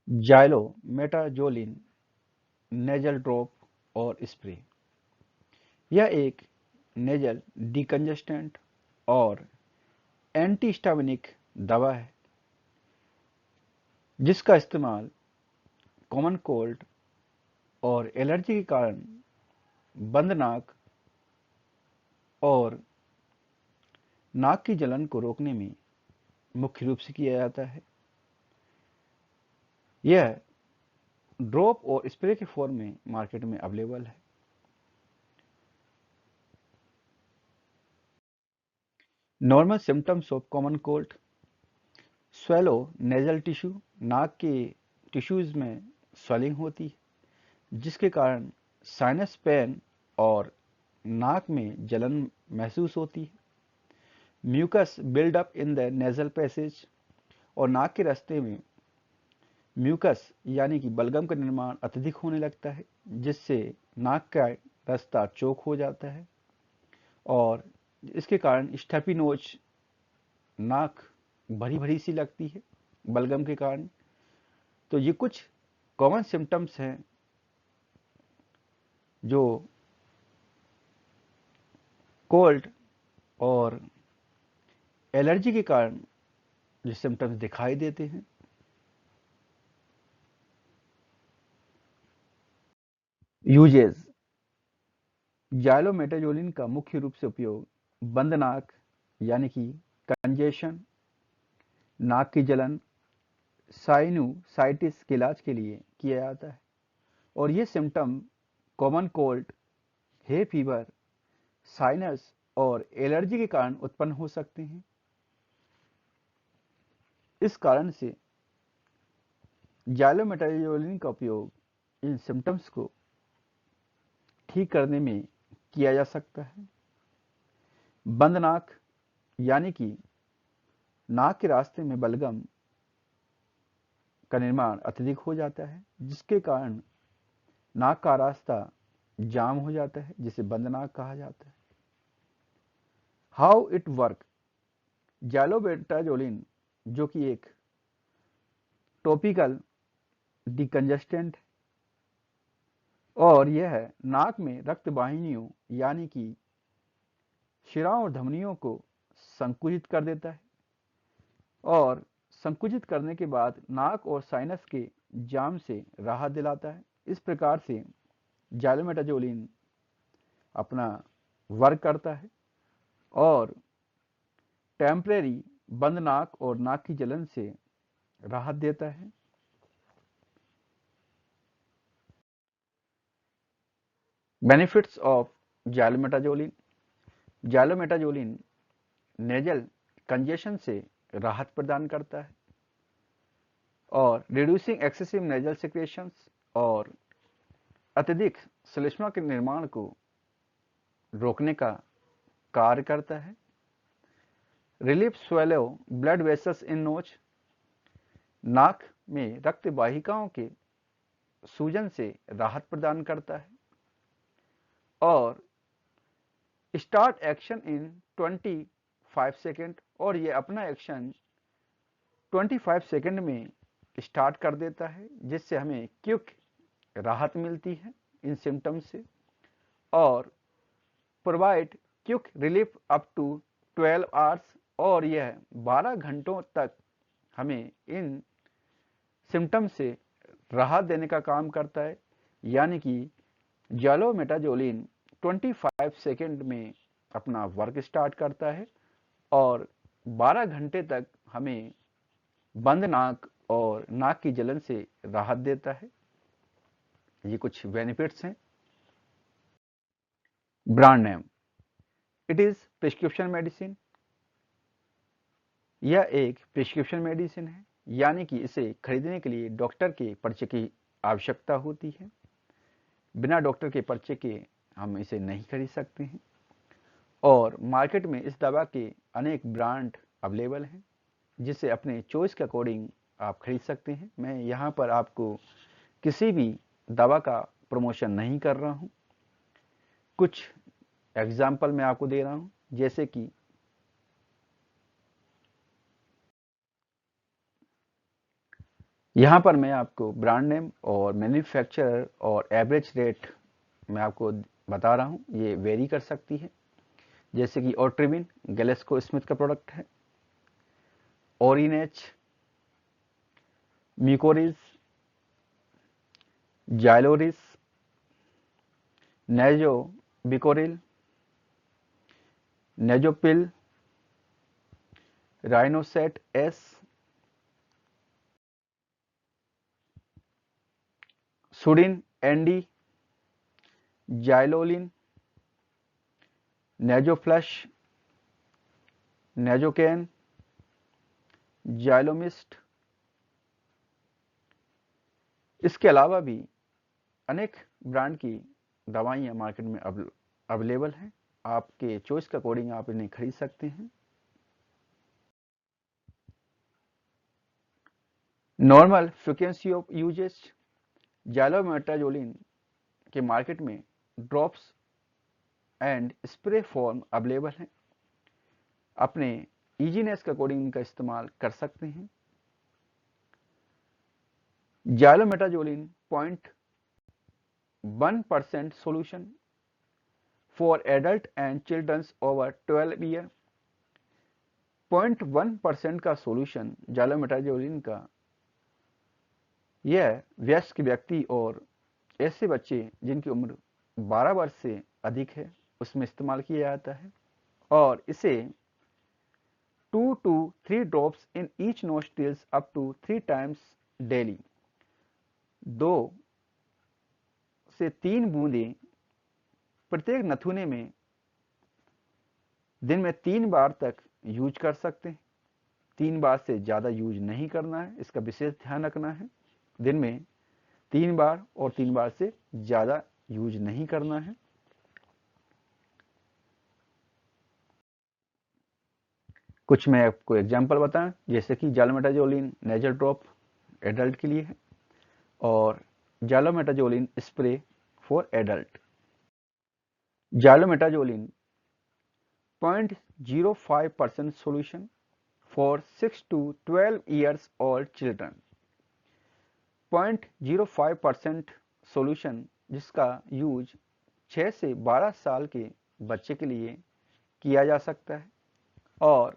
जाइलोमेटाजोलिन nasal drop और spray. यह एक नेजल डिकंजेस्टेंट और एंटीहिस्टामिनिक दवा है जिसका इस्तेमाल कॉमन कोल्ड और एलर्जी के कारण बंद नाक और नाक की जलन को रोकने में मुख्य रूप से किया जाता है। यह ड्रॉप और स्प्रे के फॉर्म में मार्केट में अवेलेबल है। Normal symptoms of common cold: swallow nasal tissue, नाक के टिश्यूज में स्वेलिंग होती है जिसके कारण साइनस पेन और नाक में जलन महसूस होती है। Mucus build up in the nasal passage, और नाक के रास्ते में म्यूकस यानी कि बलगम का निर्माण अत्यधिक होने लगता है जिससे नाक का रास्ता चौक हो जाता है और इसके कारण स्टफी नोच, नाक भरी भरी सी लगती है बलगम के कारण। तो ये कुछ कॉमन सिम्टम्स हैं जो कोल्ड और एलर्जी के कारण जो सिम्टम्स दिखाई देते हैं। यूजेस: जाइलोमेटाजोलिन का मुख्य रूप से उपयोग बंद नाक यानी कि कंजेशन, नाक की जलन, साइनुसाइटिस के इलाज के लिए किया जाता है और ये symptom common cold, hay fever, sinus और एलर्जी के कारण उत्पन्न हो सकते हैं। इस कारण से जाइलोमेटाजोलिन का उपयोग इन सिम्टम्स को ठीक करने में किया जा सकता है। बंद नाक यानी कि नाक के रास्ते में बलगम का निर्माण अत्यधिक हो जाता है जिसके कारण नाक का रास्ता जाम हो जाता है जिसे बंद नाक कहा जाता है। हाउ इट वर्क: जाइलोमेटाजोलिन जो कि एक टॉपिकल डिकंजेस्टेंट और यह नाक में रक्त वाहिनियों यानी कि शिराओं और धमनियों को संकुचित कर देता है और संकुचित करने के बाद नाक और साइनस के जाम से राहत दिलाता है। इस प्रकार से जाइलोमेटाजोलिन अपना वर्क करता है और टेम्परेरी बंद नाक और नाक की जलन से राहत देता है। बेनिफिट्स ऑफ जाइलोमेटाजोलिन: जाइलोमेटाजोलिन नेजल कंजेशन से राहत प्रदान करता है और रिड्यूसिंग एक्सेसिव नेजल सिक्रेशंस और अत्यधिक श्लेष्मा के निर्माण को रोकने का कार्य करता है। Relief swallow blood vessels in नोच, नाक में रक्त वाहिकाओं के सूजन से राहत प्रदान करता है और स्टार्ट एक्शन इन 25 सेकेंड, और ये अपना एक्शन 25 सेकेंड में स्टार्ट कर देता है जिससे हमें क्विक राहत मिलती है इन सिम्टम्स से और provide quick relief up to 12 hours, और यह 12 घंटों तक हमें इन सिम्टम्स से राहत देने का काम करता है। यानी कि जाइलोमेटाजोलिन 25 सेकेंड में अपना वर्क स्टार्ट करता है और 12 घंटे तक हमें बंद नाक और नाक की जलन से राहत देता है। ये कुछ बेनिफिट्स हैं। Brand name: it is prescription medicine. यह एक प्रिस्क्रिप्शन मेडिसिन है यानी कि इसे खरीदने के लिए डॉक्टर के पर्चे की आवश्यकता होती है। बिना डॉक्टर के पर्चे के हम इसे नहीं खरीद सकते हैं और मार्केट में इस दवा के अनेक ब्रांड अवेलेबल हैं जिसे अपने चॉइस के अकॉर्डिंग आप खरीद सकते हैं। मैं यहाँ पर आपको किसी भी दवा का प्रमोशन नहीं कर रहा हूँ, कुछ एग्जाम्पल मैं आपको दे रहा हूँ जैसे कि यहाँ पर मैं आपको ब्रांड नेम और मैन्युफैक्चरर और एवरेज रेट मैं आपको बता रहा हूँ, ये वेरी कर सकती है। जैसे कि ओट्रिविन गैलेस्को स्मिथ का प्रोडक्ट है, ओरिनेच, म्यूकोरिज, जाइलोरिस, नेजो बिकोरिल, नेजोपिल, राइनोसेट एस, सुडिन एनडी, जाइलोलिन, नेजोफ्लश, नेजोकेन, जाइलोमिस्ट। इसके अलावा भी अनेक ब्रांड की दवाइयाँ मार्केट में अवेलेबल हैं। आपके चॉइस के अकॉर्डिंग आप इन्हें खरीद सकते हैं। नॉर्मल फ्रीक्वेंसी ऑफ यूजेज, जाइलोमेटाजोलिन के मार्केट में drops and spray form available हैं। अपने ईजीनेस के अकॉर्डिंग इनका इस्तेमाल कर सकते हैं। जाइलोमेटाजोलिन 0.1% solution for adult and children over 12 year. 0.1% का सोल्यूशन जाइलोमेटाजोलिन का यह वयस्क व्यक्ति और ऐसे बच्चे जिनकी उम्र 12 वर्ष से अधिक है उसमें इस्तेमाल किया जाता है, और इसे 2 to 3 drops in each nostrils up to 3 times daily. 2 से 3 बूंदें प्रत्येक नथुने में दिन में 3 बार तक यूज कर सकते हैं। 3 बार से ज़्यादा यूज नहीं करना है, इसका विशेष ध्यान रखना है। दिन में 3 बार और 3 बार से ज़्यादा यूज नहीं करना है। कुछ मैं आपको एग्जांपल बताएं, जैसे कि जाइलोमेटाजोलिन नेजल ड्रॉप एडल्ट के लिए है और xylometazoline spray for adult. Xylometazoline 0.05% solution for 6 to 12 years old children। 0.05% solution जिसका यूज 6 से 12 साल के बच्चे के लिए किया जा सकता है, और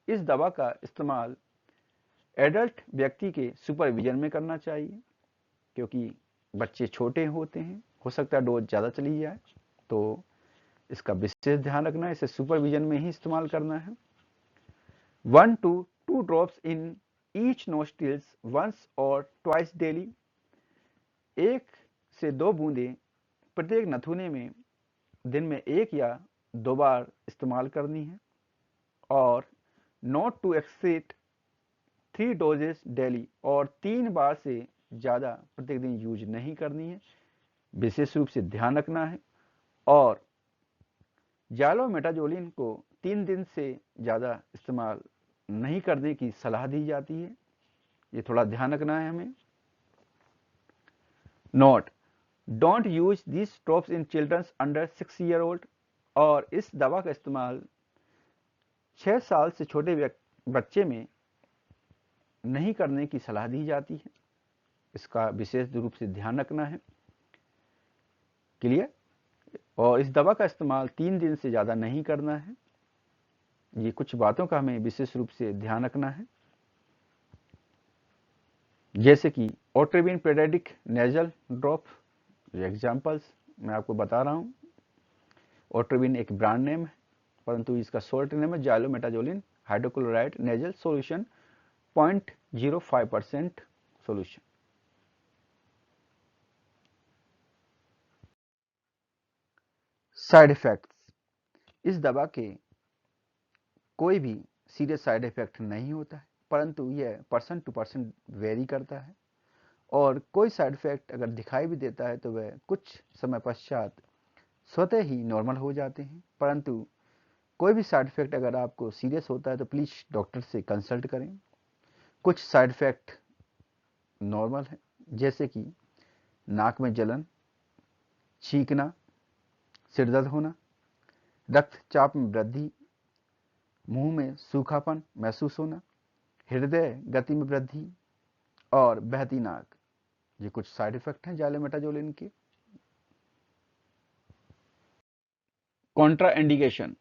इस दवा का इस्तेमाल एडल्ट व्यक्ति के सुपरविजन में करना चाहिए, क्योंकि बच्चे छोटे होते हैं, हो सकता है डोज ज़्यादा चली जाए, तो इसका विशेष ध्यान रखना है, इसे सुपरविजन में ही इस्तेमाल करना है। 1 to 2 drops in each nostrils once और ट्वाइस डेली। 1 से 2 बूंदें प्रत्येक नथुने में दिन में 1 या 2 बार इस्तेमाल करनी है, और not to exceed 3 doses daily, और 3 बार से ज़्यादा प्रत्येक दिन यूज नहीं करनी है, विशेष रूप से ध्यान रखना है। और जाइलोमेटाजोलिन को 3 दिन से ज़्यादा इस्तेमाल नहीं करने की सलाह दी जाती है, ये थोड़ा ध्यान रखना है हमें। Note, don't use this drops in childrens under 6 year old. और इस दवा का इस्तेमाल 6 साल से छोटे बच्चे में नहीं करने की सलाह दी जाती है, इसका विशेष रूप से ध्यान रखना है। क्लियर? और इस दवा का इस्तेमाल 3 दिन से ज़्यादा नहीं करना है। ये कुछ बातों का हमें विशेष रूप से ध्यान रखना है, जैसे कि Otrivin paediatric nasal drop. Examples मैं आपको बता रहा हूँ। ओट्रिविन एक ब्रांड नेम है, परंतु इसका शॉर्ट नेम है xylometazoline hydrochloride nasal solution 0.05% solution. Side effects, इस दवा के कोई भी सीरियस साइड इफेक्ट नहीं होता है, परंतु यह पर्सन टू पर्सन वेरी करता है, और कोई साइड इफेक्ट अगर दिखाई भी देता है तो वह कुछ समय पश्चात स्वतः ही नॉर्मल हो जाते हैं। परंतु कोई भी साइड इफेक्ट अगर आपको सीरियस होता है तो प्लीज़ डॉक्टर से कंसल्ट करें। कुछ साइड इफेक्ट नॉर्मल है, जैसे कि नाक में जलन, छींकना, सिरदर्द होना, रक्तचाप में वृद्धि, मुंह में सूखापन महसूस होना, हृदय गति में वृद्धि, और बहती नाक, ये कुछ साइड इफेक्ट हैं जाइलोमेटाजोलिन की। कॉन्ट्रा इंडिकेशन,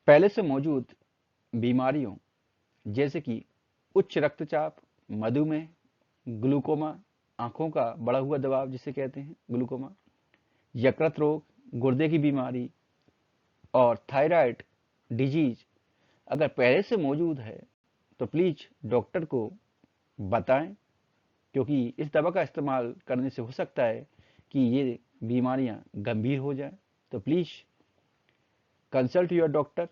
पहले से मौजूद बीमारियों जैसे कि उच्च रक्तचाप, मधुमेह, ग्लूकोमा, आंखों का बढ़ा हुआ दबाव जिसे कहते हैं ग्लूकोमा, यकृत रोग, गुर्दे की बीमारी और थायराइड डिजीज अगर पहले से मौजूद है तो प्लीज डॉक्टर को बताएं, क्योंकि इस दवा का इस्तेमाल करने से हो सकता है कि ये बीमारियां गंभीर हो जाएं। तो प्लीज कंसल्ट योर डॉक्टर